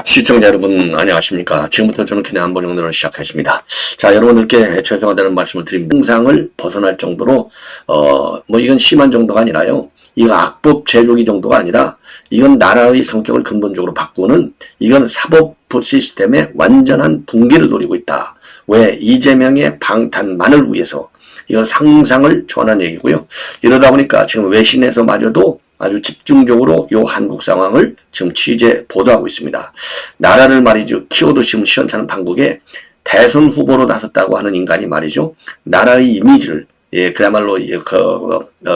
시청자 여러분 안녕하십니까. 지금부터 저는 그냥 한번 정도로 시작하겠습니다. 자, 여러분들께 죄송하다는 말씀을 드립니다. 상상을 벗어날 정도로 이건 심한 정도가 아니라요, 이거 악법 제조기 정도가 아니라 이건 나라의 성격을 근본적으로 바꾸는, 이건 사법 시스템의 완전한 붕괴를 노리고 있다. 왜? 이재명의 방탄만을 위해서. 이건 상상을 초월한 얘기고요. 이러다 보니까 지금 외신에서마저도 아주 집중적으로 요 한국 상황을 지금 취재 보도하고 있습니다. 나라를 말이죠, 키워도 지금 시원찮은 판국에 대선 후보로 나섰다고 하는 인간이 말이죠, 나라의 이미지를 그야말로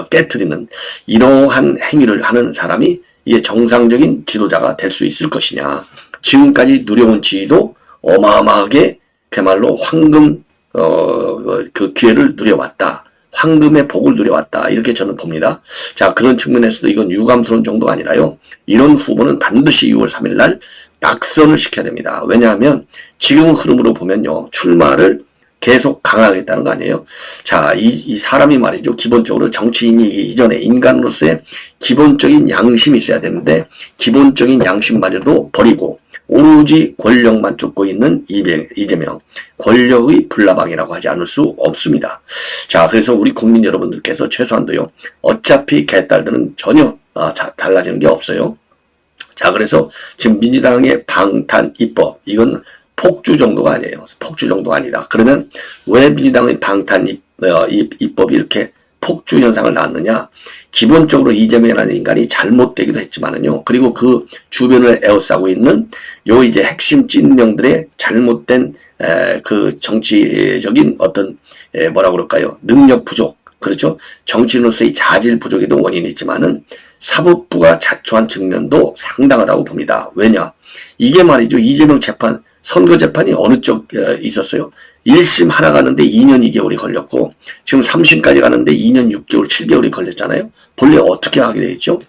깨트리는 이러한 행위를 하는 사람이 이게 정상적인 지도자가 될 수 있을 것이냐. 지금까지 누려온 지위도 어마어마하게 그야말로 황금 그 기회를 누려왔다. 황금의 복을 누려왔다. 이렇게 저는 봅니다. 자, 그런 측면에서도 이건 유감스러운 정도가 아니라요, 이런 후보는 반드시 6월 3일 날 낙선을 시켜야 됩니다. 왜냐하면 지금 흐름으로 보면요, 출마를 계속 강화하겠다는 거 아니에요. 자, 이 사람이 말이죠, 기본적으로 정치인이기 이전에 인간으로서의 기본적인 양심이 있어야 되는데 기본적인 양심마저도 버리고 오로지 권력만 쫓고 있는 이재명, 권력의 불나방이라고 하지 않을 수 없습니다. 자, 그래서 우리 국민 여러분들께서 최소한도요, 어차피 개딸들은 전혀 달라지는 게 없어요. 자, 그래서 지금 민주당의 방탄 입법, 이건 폭주 정도가 아니에요. 폭주 정도가 아니다. 그러면 왜 민주당의 방탄 입법이 이렇게 폭주 현상을 낳았느냐? 기본적으로 이재명이라는 인간이 잘못되기도 했지만은요, 그리고 그 주변을 에워싸고 있는 요 이제 핵심 찐명들의 잘못된 그 정치적인 어떤 뭐라 그럴까요? 능력 부족, 그렇죠? 정치인으로서의 자질 부족에도 원인이 있지만은 사법부가 자초한 측면도 상당하다고 봅니다. 왜냐? 이게 말이죠, 이재명 재판, 선거 재판이 어느 쪽 있었어요? 1심 하나 가는데 2년 2개월이 걸렸고 지금 3심까지 가는데 2년 6개월 7개월이 걸렸잖아요. 본래 어떻게 하게 돼 있죠?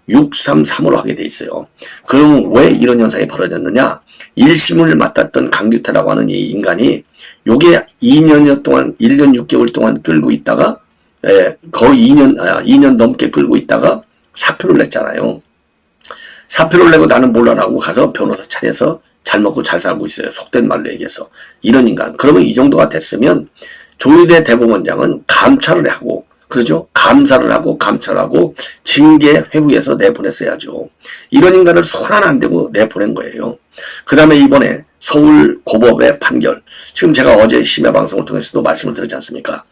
6, 3, 3으로 하게 돼 있어요. 그럼 왜 이런 현상이 벌어졌느냐? 1심을 맡았던 강규태라고 하는 이 인간이 요게 2년여 동안 1년 6개월 동안 끌고 있다가 거의 2년 넘게 끌고 있다가 사표를 냈잖아요. 사표를 내고 나는 몰라라고 가서 변호사 차려서 잘 먹고 잘 살고 있어요. 속된 말로 얘기해서. 이런 인간. 그러면 이 정도가 됐으면 조희대 대법원장은 감찰을 하고, 그렇죠? 감사를 하고 감찰하고 징계 회부해서 내보냈어야죠. 이런 인간을 손 하나 안 대고 내보낸 거예요. 그 다음에 이번에 서울 고법의 판결. 지금 제가 어제 심야 방송을 통해서도 말씀을 드렸지 않습니까?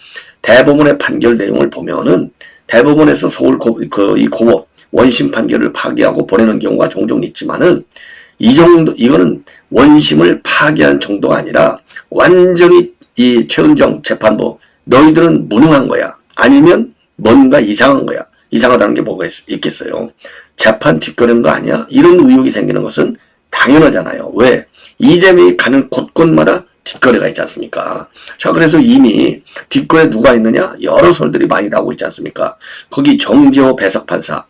대법원의 판결 내용을 보면은 대법원에서 서울 이 고법 원심 판결을 파기하고 보내는 경우가 종종 있지만은 이거는 원심을 파기한 정도가 아니라 완전히 이 최은정 재판부, 너희들은 무능한 거야. 아니면 뭔가 이상한 거야. 이상하다는 게 뭐가 있겠어요. 재판 뒷거는 거 아니야? 이런 의혹이 생기는 것은 당연하잖아요. 왜? 이재명이 가는 곳곳마다 뒷거래가 있지 않습니까? 자, 그래서 이미 뒷거래 누가 있느냐? 여러 설들이 많이 나오고 있지 않습니까? 거기 정재호 배석판사가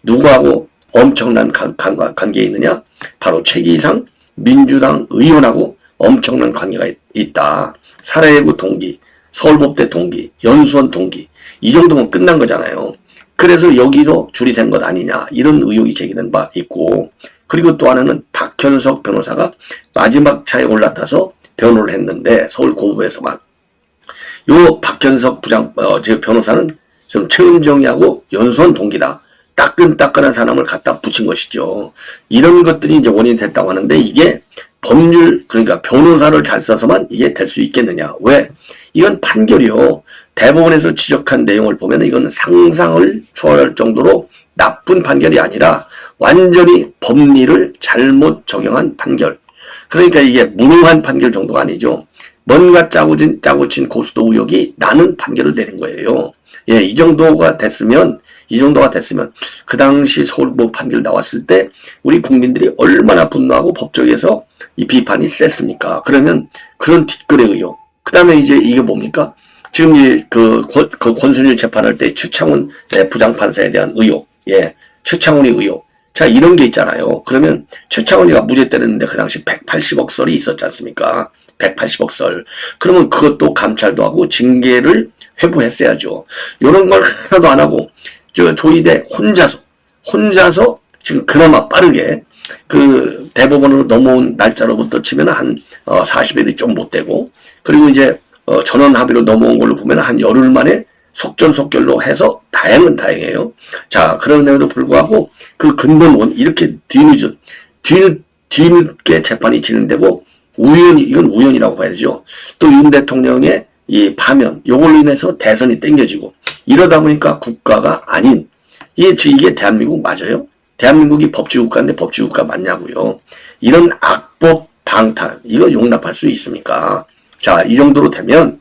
누구하고 엄청난 관계에 있느냐? 바로 최기상 민주당 의원하고 엄청난 관계가 있다. 사라예고 동기, 서울법대 동기, 연수원 동기, 이 정도면 끝난 거잖아요. 그래서 여기서 줄이 센 것 아니냐, 이런 의혹이 제기된 바 있고, 그리고 또 하나는 박현석 변호사가 마지막 차에 올라타서 변호를 했는데 서울 고법에서만 요 박현석 변호사는 좀 최은정이하고 연수원 동기다. 따끈따끈한 사람을 갖다 붙인 것이죠. 이런 것들이 이제 원인이 됐다고 하는데 이게 법률, 그러니까 변호사를 잘 써서만 이게 될 수 있겠느냐. 왜? 이건 판결이요. 대법원에서 지적한 내용을 보면 이건 상상을 초월할 정도로 나쁜 판결이 아니라 완전히 법리를 잘못 적용한 판결. 그러니까 이게 무능한 판결 정도가 아니죠. 뭔가 짜고 친 고수도 의혹이 나는 판결을 내린 거예요. 예, 이 정도가 됐으면 그 당시 서울법 판결 나왔을 때 우리 국민들이 얼마나 분노하고 법정에서 이 비판이 셌습니까? 그러면 그런 뒷거래 의혹. 그 다음에 이제 이게 뭡니까? 지금 그 권순일 재판할 때 최창훈 부장판사에 대한 의혹. 예, 최창훈의 의혹. 자, 이런 게 있잖아요. 그러면 최창훈이가 무죄 때렸는데 그 당시 180억 설이 있었지 않습니까? 180억 설. 그러면 그것도 감찰도 하고 징계를 회부했어야죠. 이런 걸 하나도 안 하고 조희대 혼자서 지금 그나마 빠르게 그 대법원으로 넘어온 날짜로부터 치면 한 40일이 좀 못 되고, 그리고 이제 전원 합의로 넘어온 걸로 보면 한 열흘 만에 속전속결로 해서 다행은 다행이에요. 자, 그런데도 불구하고 그 근본은 이렇게 뒤늦게 재판이 진행되고 이건 우연이라고 봐야죠. 또 윤 대통령의 이 파면, 요걸로 인해서 대선이 땡겨지고 이러다 보니까 국가가 아닌, 이게 대한민국 맞아요? 대한민국이 법치국가인데 법치국가 맞냐고요. 이런 악법 방탄, 이거 용납할 수 있습니까? 자, 이 정도로 되면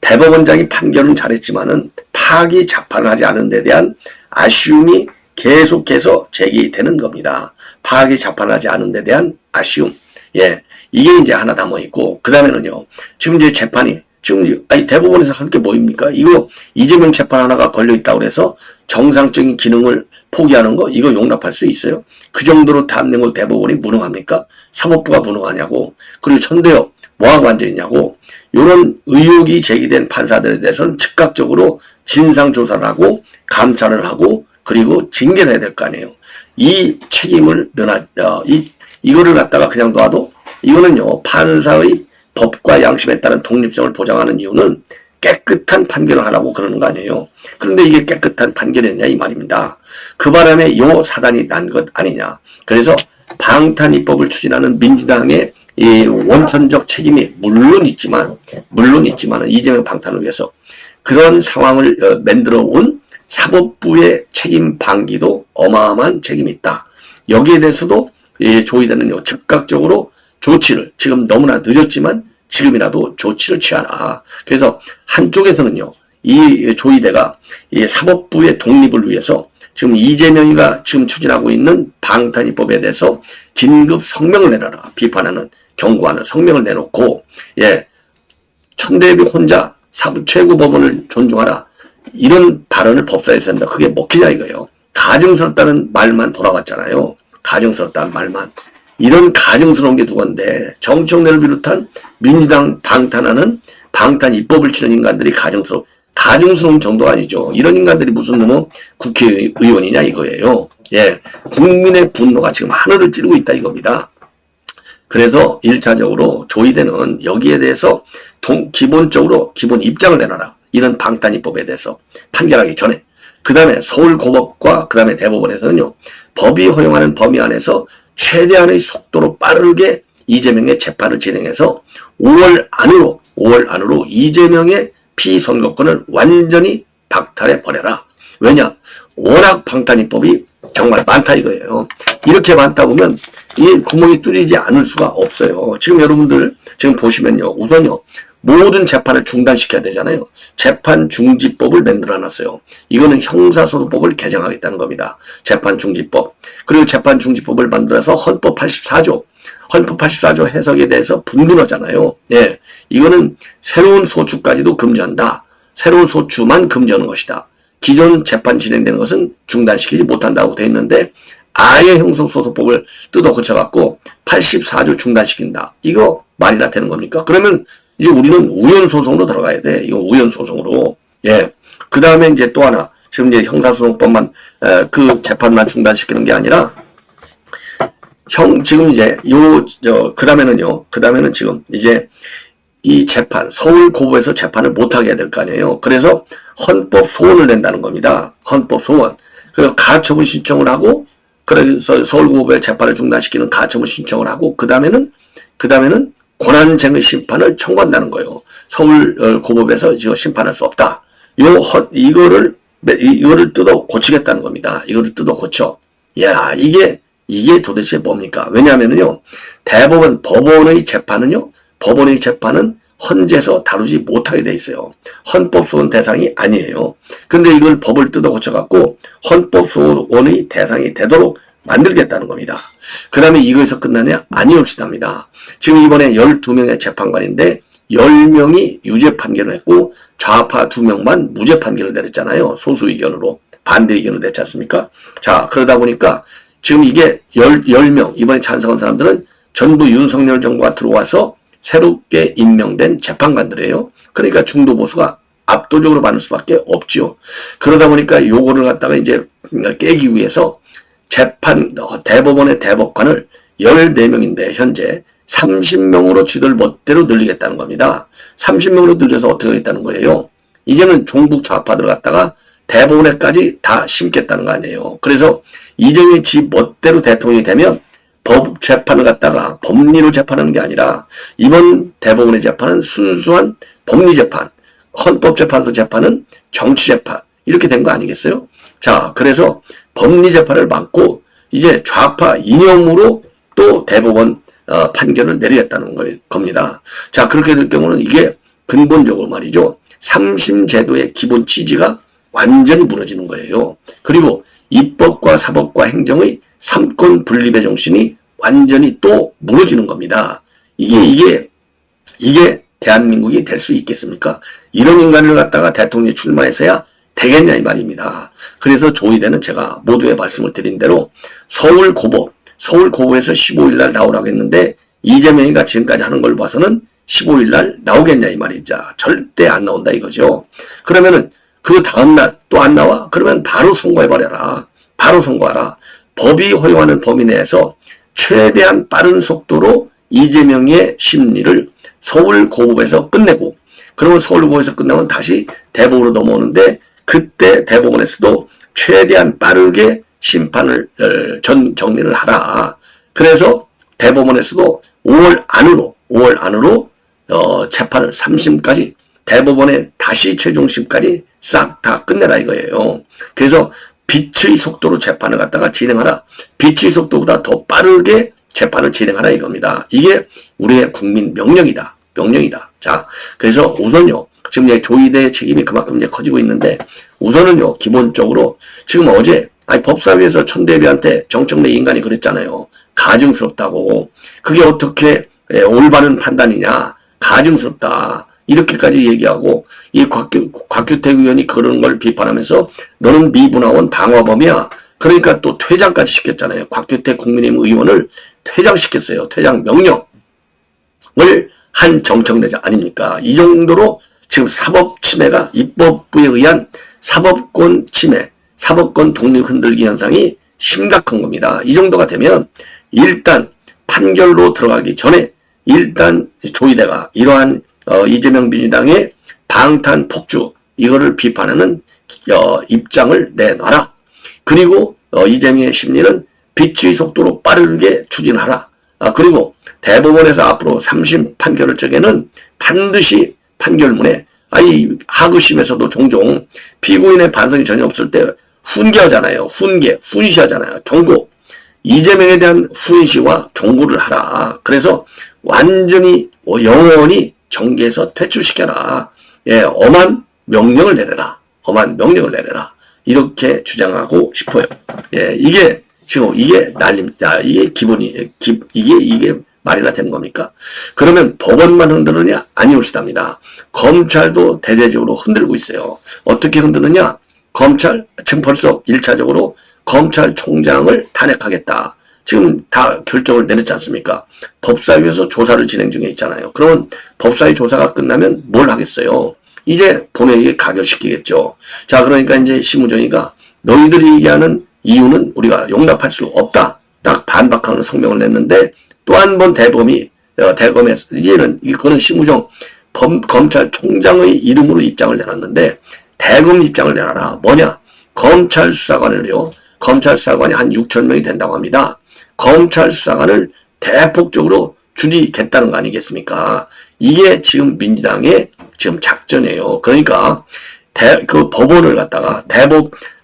대법원장이 판결은 잘했지만은 파기 재판을 하지 않은 데 대한 아쉬움이 계속해서 제기되는 겁니다. 파기 재판을 하지 않은 데 대한 아쉬움. 예. 이게 이제 하나 남아있고, 그 다음에는요, 지금 이제 재판이, 대법원에서 할 게 뭐입니까? 이거 이재명 재판 하나가 걸려있다고 해서 정상적인 기능을 포기하는 거, 이거 용납할 수 있어요? 그 정도로 대한민국 대법원이 무능합니까? 사법부가 무능하냐고. 그리고 천대엽, 뭐하고 앉아있냐고. 이런 의혹이 제기된 판사들에 대해서는 즉각적으로 진상조사를 하고, 감찰을 하고, 그리고 징계를 해야 될 거 아니에요. 이 책임을 이거를 갖다가 그냥 놔도, 이거는요, 판사의 법과 양심에 따른 독립성을 보장하는 이유는 깨끗한 판결을 하라고 그러는 거 아니에요. 그런데 이게 깨끗한 판결이었냐 이 말입니다. 그 바람에 요 사단이 난 것 아니냐. 그래서 방탄입법을 추진하는 민주당의 이 원천적 책임이 물론 있지만 이재명 방탄을 위해서 그런 상황을 만들어 온 사법부의 책임 방기도 어마어마한 책임이 있다. 여기에 대해서도 조의대는요, 즉각적으로 조치를, 지금 너무나 늦었지만 지금이라도 조치를 취하라. 그래서 한쪽에서는요, 이 조의대가 이 사법부의 독립을 위해서 지금 이재명이가 지금 추진하고 있는 방탄입법에 대해서 긴급 성명을 내놔라. 비판하는, 경고하는 성명을 내놓고, 예, 천대엽이 혼자 최고법원을 존중하라. 이런 발언을 법사에서 한다. 그게 먹히냐 이거예요. 가증스럽다는 말만 돌아왔잖아요. 가증스럽다는 말만. 이런 가증스러운 게 누군데, 정청래를 비롯한 민주당 방탄하는 방탄 입법을 치는 인간들이 가증스러운 정도가 아니죠. 이런 인간들이 무슨 국회의원이냐 이거예요. 예. 국민의 분노가 지금 하늘을 찌르고 있다 이겁니다. 그래서 1차적으로 조의대는 여기에 대해서 기본적으로 기본 입장을 내놔라. 이런 방탄입법에 대해서 판결하기 전에. 그 다음에 서울고법과 그 다음에 대법원에서는요, 법이 허용하는 범위 안에서 최대한의 속도로 빠르게 이재명의 재판을 진행해서 5월 안으로 이재명의 피선거권을 완전히 박탈해 버려라. 왜냐? 워낙 방탄입법이 정말 많다 이거예요. 이렇게 많다 보면 이 구멍이 뚫리지 않을 수가 없어요. 지금 여러분들 지금 보시면요, 우선요, 모든 재판을 중단시켜야 되잖아요. 재판중지법을 만들어놨어요. 이거는 형사소송법을 개정하겠다는 겁니다. 재판중지법. 그리고 재판중지법을 만들어서 헌법 84조 해석에 대해서 분분하잖아요. 예, 이거는 새로운 소추까지도 금지한다. 새로운 소추만 금지하는 것이다. 기존 재판 진행되는 것은 중단시키지 못한다고 되어 있는데 아예 형사소송법을 뜯어 고쳐갖고 84조 중단시킨다. 이거 말이나 되는 겁니까? 그러면 이제 우리는 우연소송으로 들어가야 돼. 이거 우연소송으로. 예. 그 다음에 이제 또 하나. 지금 이제 형사소송법만, 그 재판만 중단시키는 게 아니라, 지금 이제 그 다음에는 지금 이제 이 재판, 서울고법에서 재판을 못하게 해야 될 거 아니에요. 그래서 헌법 소원을 낸다는 겁니다. 헌법 소원. 그래서 가처분 신청을 하고, 그래서 서울고법의 재판을 중단시키는 가처분 신청을 하고, 그 다음에는 권한쟁의 심판을 청구한다는 거예요. 서울고법에서 지금 심판할 수 없다. 이거를 뜯어 고치겠다는 겁니다. 이거를 뜯어 고쳐. 야, 이게 도대체 뭡니까? 왜냐하면요, 법원의 재판은 헌재에서 다루지 못하게 돼 있어요. 헌법소원 대상이 아니에요. 근데 이걸 법을 뜯어 고쳐갖고 헌법소원의 대상이 되도록 만들겠다는 겁니다. 그 다음에 이거에서 끝나냐? 아니옵시다입니다. 지금 이번에 12명의 재판관인데 10명이 유죄 판결을 했고 좌파 2명만 무죄 판결을 내렸잖아요. 소수 의견으로. 반대 의견을 냈지 않습니까? 자, 그러다 보니까 지금 이게 10명, 이번에 찬성한 사람들은 전부 윤석열 정부가 들어와서 새롭게 임명된 재판관들이에요. 그러니까 중도 보수가 압도적으로 받을 수밖에 없죠. 그러다 보니까 요거를 갖다가 이제 깨기 위해서 대법원의 대법관을 14명인데 현재 30명으로 쥐들 멋대로 늘리겠다는 겁니다. 30명으로 늘려서 어떻게 하겠다는 거예요? 이제는 종북 좌파들 갖다가 대법원에까지 다 심겠다는 거 아니에요. 그래서 이재명이 지 멋대로 대통령이 되면 법 재판을 갖다가 법리로 재판하는 게 아니라 이번 대법원의 재판은 순수한 법리 재판, 헌법재판소 재판은 정치 재판 이렇게 된 거 아니겠어요? 자, 그래서 법리 재판을 막고 이제 좌파 이념으로 또 대법원 판결을 내리겠다는 겁니다. 자, 그렇게 될 경우는 이게 근본적으로 말이죠. 3심 제도의 기본 취지가 완전히 무너지는 거예요. 그리고 입법과 사법과 행정의 삼권 분립의 정신이 완전히 또 무너지는 겁니다. 이게 대한민국이 될 수 있겠습니까? 이런 인간을 갖다가 대통령에 출마해서야 되겠냐 이 말입니다. 그래서 조의대는 제가 모두의 말씀을 드린 대로 서울고법에서 15일 날 나오라고 했는데 이재명이가 지금까지 하는 걸 봐서는 15일 날 나오겠냐 이 말이죠. 절대 안 나온다 이거죠. 그러면은 그 다음날 또 안 나와? 그러면 바로 선고해버려라. 바로 선고하라. 법이 허용하는 범위 내에서 최대한 빠른 속도로 이재명의 심리를 서울고법에서 끝내고 그러면 서울고법에서 끝나면 다시 대법원으로 넘어오는데 그때 대법원에서도 최대한 빠르게 심판을 정리를 하라. 그래서 대법원에서도 5월 안으로 재판을 3심까지 대법원에 다시 최종심까지 싹 다 끝내라 이거예요. 그래서 빛의 속도로 재판을 갖다가 진행하라. 빛의 속도보다 더 빠르게 재판을 진행하라 이겁니다. 이게 우리의 국민 명령이다. 자, 그래서 우선요. 지금 이제 조의대의 책임이 그만큼 이제 커지고 있는데 우선은요. 기본적으로 지금 어제 법사위에서 천대비한테 정청래 인간이 그랬잖아요. 가증스럽다고. 그게 어떻게 올바른 판단이냐. 가증스럽다. 이렇게까지 얘기하고 이 곽규택 의원이 그런 걸 비판하면서 너는 미분화원 방화범이야. 그러니까 또 퇴장까지 시켰잖아요. 곽규택 국민의힘 의원을 퇴장시켰어요. 퇴장 명령을 한 정청래자 아닙니까? 이 정도로 지금 사법 침해가 입법부에 의한 사법권 침해, 사법권 독립 흔들기 현상이 심각한 겁니다. 이 정도가 되면 일단 판결로 들어가기 전에 일단 조의대가 이러한 이재명 민주당의 방탄 폭주 이거를 비판하는 입장을 내놔라. 그리고 이재명의 심리는 빛의 속도로 빠르게 추진하라. 그리고 대법원에서 앞으로 3심 판결을 적에는 반드시 판결문에 하급심에서도 종종 피고인의 반성이 전혀 없을 때 훈계하잖아요. 훈시하잖아요. 경고. 이재명에 대한 훈시와 경고를 하라. 그래서 완전히 영원히 정계에서 퇴출시켜라. 예, 엄한 명령을 내려라. 이렇게 주장하고 싶어요. 예, 이게 지금 이게 난립니다. 이게 기본이 이게 말이나 되는 겁니까? 그러면 법원만 흔드느냐? 아니올시답니다. 검찰도 대대적으로 흔들고 있어요. 어떻게 흔드느냐? 검찰 지금 벌써 1차적으로 검찰총장을 탄핵하겠다. 지금 다 결정을 내렸지 않습니까? 법사위에서 조사를 진행 중에 있잖아요. 그러면 법사위 조사가 끝나면 뭘 하겠어요? 이제 본회의에 가결시키겠죠. 자, 그러니까 이제 심우정이가 너희들이 얘기하는 이유는 우리가 용납할 수 없다. 딱 반박하는 성명을 냈는데 또 한 번 대검에서 이제는 이거는 심우정 검찰총장의 이름으로 입장을 내놨는데 대검 입장을 내놔라. 뭐냐? 검찰 수사관을요. 검찰 수사관이 한 6천 명이 된다고 합니다. 검찰 수사관을 대폭적으로 줄이겠다는 거 아니겠습니까? 이게 지금 민주당의 지금 작전이에요. 그러니까 그 법원을 갖다가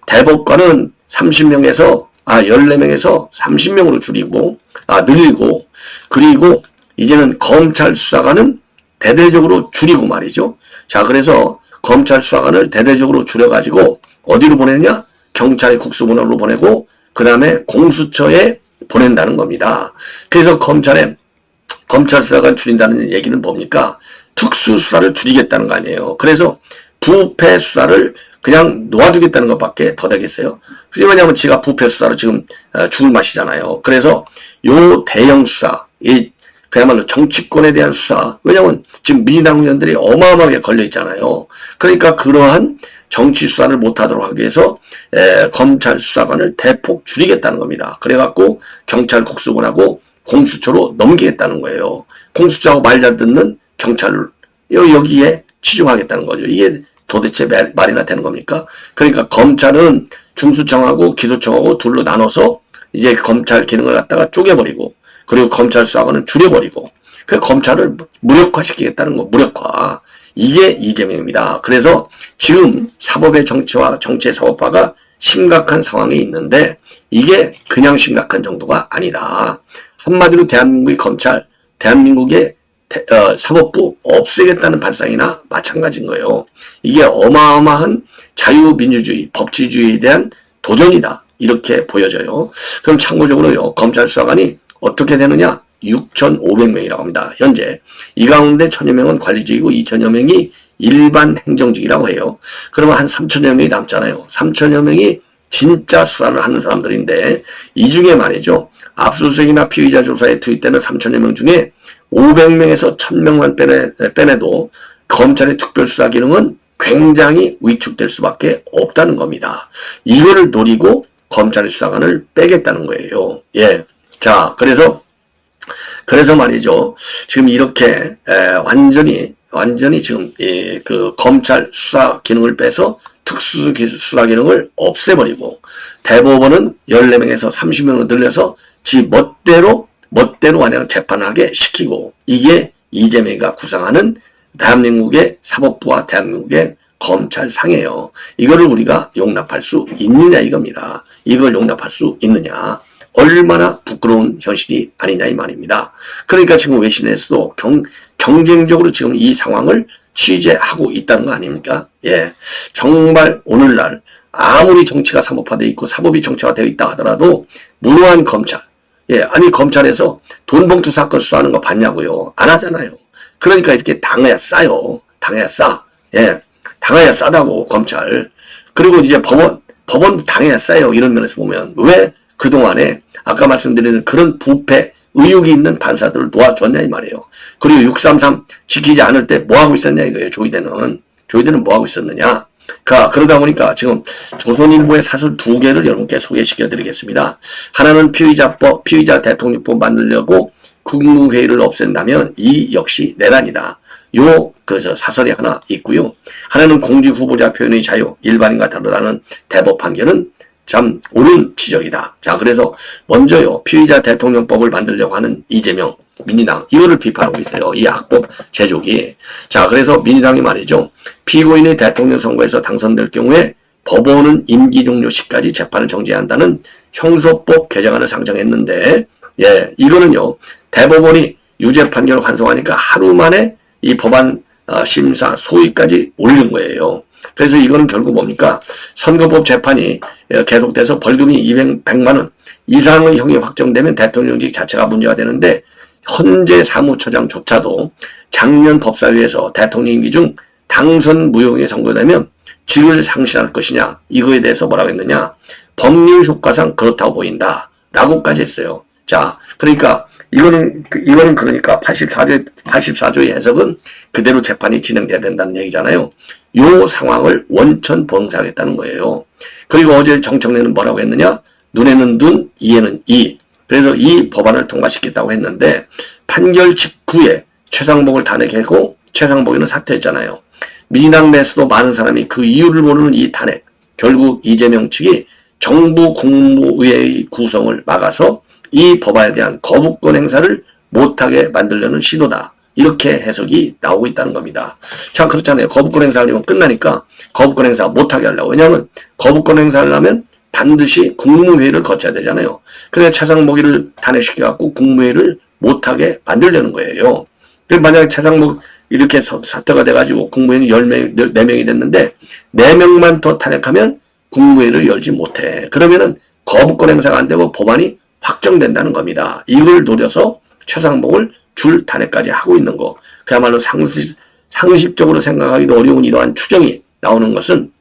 대법관은 30명에서 14명에서 30명으로 줄이고 늘리고 그리고 이제는 검찰 수사관은 대대적으로 줄이고 말이죠. 자, 그래서 검찰 수사관을 대대적으로 줄여가지고 어디로 보내냐? 경찰의 국수본으로 보내고 그 다음에 공수처에 보낸다는 겁니다. 그래서 검찰 수사관 줄인다는 얘기는 뭡니까? 특수수사를 줄이겠다는 거 아니에요. 그래서 부패 수사를 그냥 놓아주겠다는 것밖에 더 되겠어요. 그게 뭐냐면 지가 부패 수사로 지금 죽을 맛이잖아요. 그래서 요 대형 수사, 그야말로 정치권에 대한 수사. 왜냐하면 지금 민주당 의원들이 어마어마하게 걸려 있잖아요. 그러니까 그러한 정치 수사를 못하도록 하기 위해서 검찰 수사관을 대폭 줄이겠다는 겁니다. 그래갖고 경찰 국수본하고 공수처로 넘기겠다는 거예요. 공수처하고 말 잘 듣는 경찰을 여기에 치중하겠다는 거죠. 이게 도대체 말이나 되는 겁니까? 그러니까 검찰은 중수청하고 기소청하고 둘로 나눠서 이제 검찰 기능을 갖다가 쪼개버리고, 그리고 검찰 수사관은 줄여버리고, 그 검찰을 무력화시키겠다는 거, 무력화. 이게 이재명입니다. 그래서 지금 사법의 정치와 정치의 사법화가 심각한 상황에 있는데, 이게 그냥 심각한 정도가 아니다. 한마디로 대한민국의 검찰, 대한민국의 사법부 없애겠다는 발상이나 마찬가지인 거예요. 이게 어마어마한 자유민주주의, 법치주의에 대한 도전이다. 이렇게 보여져요. 그럼 참고적으로요, 검찰 수사관이 어떻게 되느냐? 6,500명이라고 합니다. 현재. 이 가운데 1,000여 명은 관리직이고 2,000여 명이 일반 행정직이라고 해요. 그러면 한 3,000여 명이 남잖아요. 3,000여 명이 진짜 수사를 하는 사람들인데, 이 중에 말이죠, 압수수색이나 피의자 조사에 투입되는 3,000여 명 중에 500명에서 1,000명만 빼내도 검찰의 특별수사 기능은 굉장히 위축될 수밖에 없다는 겁니다. 이거를 노리고 검찰의 수사관을 빼겠다는 거예요. 예. 자, 그래서 말이죠. 지금 이렇게 완전히 지금 그 검찰 수사 기능을 빼서 특수수사 기능을 없애버리고, 대법원은 14명에서 30명으로 늘려서 지 멋대로 그냥 재판을 하게 시키고, 이게 이재명이가 구상하는 대한민국의 사법부와 대한민국의 검찰상이에요. 이거를 우리가 용납할 수 있느냐 이겁니다. 이걸 용납할 수 있느냐. 얼마나 부끄러운 현실이 아니냐 이 말입니다. 그러니까 지금 외신에서도 경쟁적으로 지금 이 상황을 취재하고 있다는 거 아닙니까? 예, 정말 오늘날 아무리 정치가 사법화되어 있고 사법이 정치화되어 있다 하더라도 무능한 검찰, 예, 아니 검찰에서 돈봉투 사건 수사하는 거 봤냐고요? 안 하잖아요. 그러니까 이렇게 당해야 싸요. 당해야 싸. 예, 당해야 싸다고 검찰. 그리고 이제 법원도 당해야 싸요. 이런 면에서 보면 왜 그동안에 아까 말씀드리는 그런 부패 의혹이 있는 판사들을 놓아줬냐 이 말이에요. 그리고 633 지키지 않을 때 뭐 하고 있었냐 이거예요. 조희대는 뭐 하고 있었느냐. 그러다 보니까 지금 조선일보의 사설 2개를 여러분께 소개시켜 드리겠습니다. 하나는 피의자 대통령법 만들려고 국무회의를 없앤다면 이 역시 내란이다. 사설이 하나 있고요. 하나는 공직 후보자 표현의 자유, 일반인과 다르다는 대법 판결은 참 옳은 지적이다. 자, 그래서 먼저요, 피의자 대통령법을 만들려고 하는 이재명, 민주당, 이거를 비판하고 있어요. 이 악법 제조기. 자, 그래서 민주당이 말이죠, 피고인의 대통령 선거에서 당선될 경우에 법원은 임기 종료 시까지 재판을 정지한다는 형소법 개정안을 상정했는데, 예, 이거는요, 대법원이 유죄 판결을 환송하니까 하루 만에 이 법안 심사 소위까지 올린 거예요. 그래서 이거는 결국 뭡니까? 선거법 재판이 계속돼서 벌금이 100만 원 이상의 형이 확정되면 대통령직 자체가 문제가 되는데, 헌재 사무처장조차도 작년 법사위에서 대통령 임기 중 당선 무효에 선고되면 직을 상실할 것이냐, 이거에 대해서 뭐라고 했느냐, 법률 효과상 그렇다고 보인다 라고까지 했어요. 자, 그러니까 이거는 그러니까 84조의 해석은 그대로 재판이 진행돼야 된다는 얘기잖아요. 요 상황을 원천 봉쇄하겠다는 거예요. 그리고 어제 정청래는 뭐라고 했느냐, 눈에는 눈, 이에는 이. 그래서 이 법안을 통과시켰다고 했는데, 판결 직후에 최상목을 탄핵했고 최상목이는 사퇴했잖아요. 민주당 내에서도 많은 사람이 그 이유를 모르는 이 탄핵, 결국 이재명 측이 정부 국무회의 구성을 막아서 이 법안에 대한 거부권 행사를 못하게 만들려는 시도다. 이렇게 해석이 나오고 있다는 겁니다. 참 그렇잖아요. 거부권 행사하려면 끝나니까 거부권 행사 못하게 하려고. 왜냐하면 거부권 행사하려면 반드시 국무회의를 거쳐야 되잖아요. 그래야 최상목이를 탄핵시켜갖고 국무회의를 못하게 만들려는 거예요. 만약에 최상목 이렇게 사퇴가 돼가지고 국무회의는 4명이 됐는데 4명만 더 탄핵하면 국무회의를 열지 못해. 그러면은 거부권 행사가 안 되고 법안이 확정된다는 겁니다. 이걸 노려서 최상목을 줄 탄핵까지 하고 있는 거. 그야말로 상식적으로 생각하기도 어려운 이러한 추정이 나오는 것은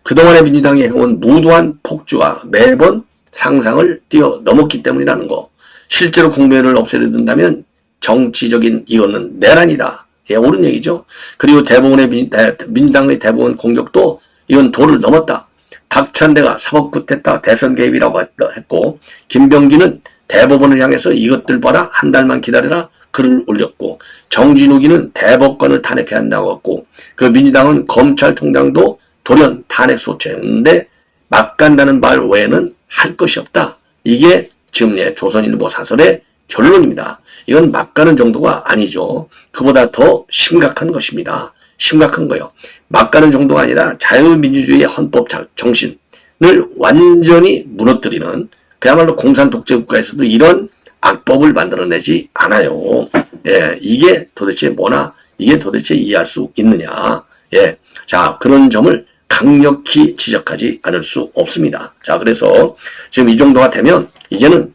그동안의 민주당이 해온 무도한 폭주가 매번 상상을 뛰어넘었기 때문이라는 거. 실제로 국무회의를 없애려 든다면 정치적인 이거는 내란이다. 예, 옳은 얘기죠. 그리고 민주당의 대법원 공격도 이건 도를 넘었다. 박찬대가 사법구태타 대선 개입이라고 했고, 김병기는 대법원을 향해서 이것들 봐라, 한 달만 기다려라 글을 올렸고, 정진욱이는 대법관을 탄핵해야 한다고 했고, 그 민주당은 검찰총장도 돌연 탄핵 소추했는데 막 간다는 말 외에는 할 것이 없다. 이게 지금 조선일보 사설의 결론입니다. 이건 막 가는 정도가 아니죠. 그보다 더 심각한 것입니다. 심각한 거요. 막 가는 정도가 아니라 자유민주주의의 헌법 정신을 완전히 무너뜨리는, 그야말로 공산 독재 국가에서도 이런 악법을 만들어내지 않아요. 예, 이게 도대체 뭐나, 이게 도대체 이해할 수 있느냐. 예, 자, 그런 점을 강력히 지적하지 않을 수 없습니다. 자, 그래서 지금 이 정도가 되면 이제는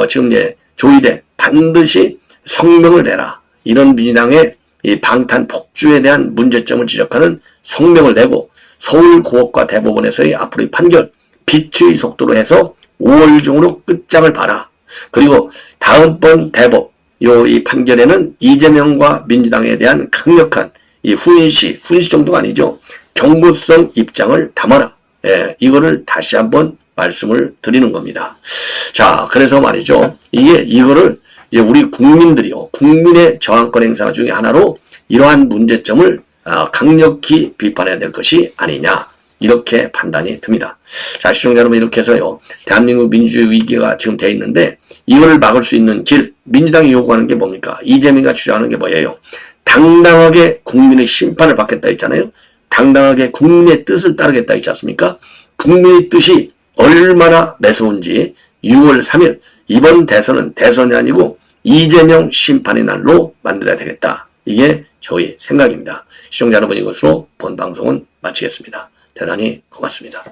지금 조희대 반드시 성명을 내라. 이런 민주당의 이 방탄 폭주에 대한 문제점을 지적하는 성명을 내고, 서울고법과 대법원에서의 앞으로의 판결 빛의 속도로 해서 5월 중으로 끝장을 봐라. 그리고 다음번 대법 이 판결에는 이재명과 민주당에 대한 강력한 이 훈시 정도가 아니죠. 경고성 입장을 담아라. 예, 이거를 다시 한번 말씀을 드리는 겁니다. 자, 그래서 말이죠. 이거를 이제 우리 국민들이요, 국민의 저항권 행사 중에 하나로 이러한 문제점을 강력히 비판해야 될 것이 아니냐, 이렇게 판단이 듭니다. 자, 시청자 여러분, 이렇게 해서요, 대한민국 민주주의 위기가 지금 돼 있는데 이거를 막을 수 있는 길, 민주당이 요구하는 게 뭡니까? 이재명이가 주장하는 게 뭐예요? 당당하게 국민의 심판을 받겠다 했잖아요. 당당하게 국민의 뜻을 따르겠다 했지 않습니까? 국민의 뜻이 얼마나 매서운지 6월 3일 이번 대선은 대선이 아니고 이재명 심판의 날로 만들어야 되겠다. 이게 저희 생각입니다. 시청자 여러분, 이것으로 본 방송은 마치겠습니다. 대단히 고맙습니다.